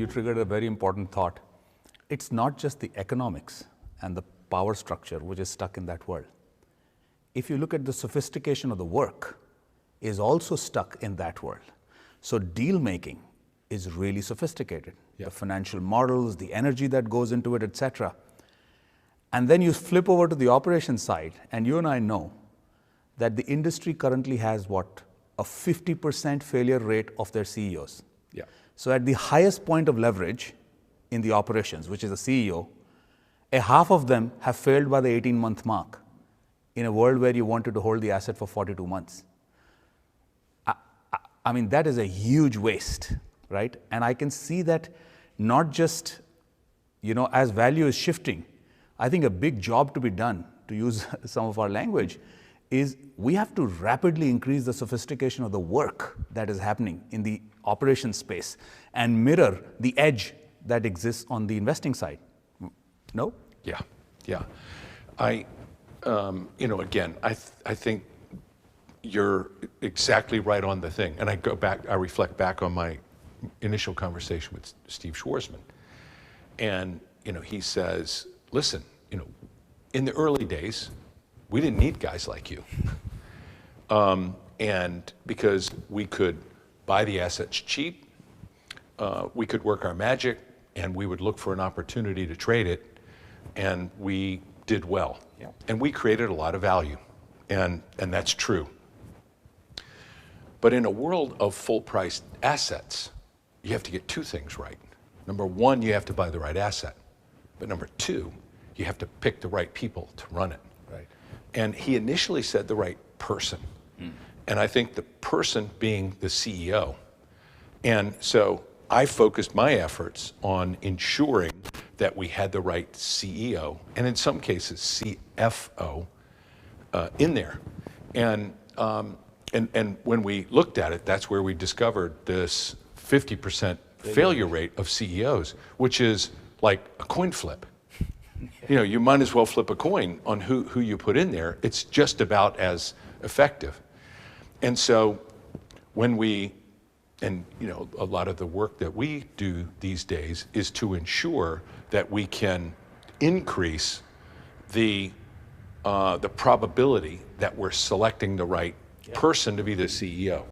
triggered a very important thought. It's not just the economics and the power structure which is stuck in that world. If you look at the sophistication of the work, is also stuck in that world. So deal making is really sophisticated. Yeah. The financial models, the energy that goes into it, etc. And then you flip over to the operations side, and you and I know that the industry currently has what? A 50% failure rate of their CEOs. Yeah. So at the highest point of leverage in the operations, which is a CEO, a half of them have failed by the 18-month mark in a world where you wanted to hold the asset for 42 months. I mean, that is a huge waste, right? And I can see that not just, as value is shifting, I think a big job to be done, to use some of our language, is we have to rapidly increase the sophistication of the work that is happening in the operations space and mirror the edge that exists on the investing side. No? Yeah, yeah. Again, I think you're exactly right on the thing. And I reflect back on my initial conversation with Steve Schwarzman. And, he says, listen, in the early days, we didn't need guys like you. And because we could buy the assets cheap, we could work our magic, and we would look for an opportunity to trade it, and we did well. Yeah. And we created a lot of value, and that's true. But in a world of full-priced assets, you have to get two things right. Number one, you have to buy the right asset. But number two, you have to pick the right people to run it. Right. And he initially said the right person. And I think the person being the CEO. And so I focused my efforts on ensuring that we had the right CEO, and in some cases CFO, in there. And when we looked at it, that's where we discovered this 50% failure rate of CEOs, which is like a coin flip. You might as well flip a coin on who you put in there. It's just about as effective. And so when a lot of the work that we do these days is to ensure that we can increase the probability that we're selecting the right person to be the CEO.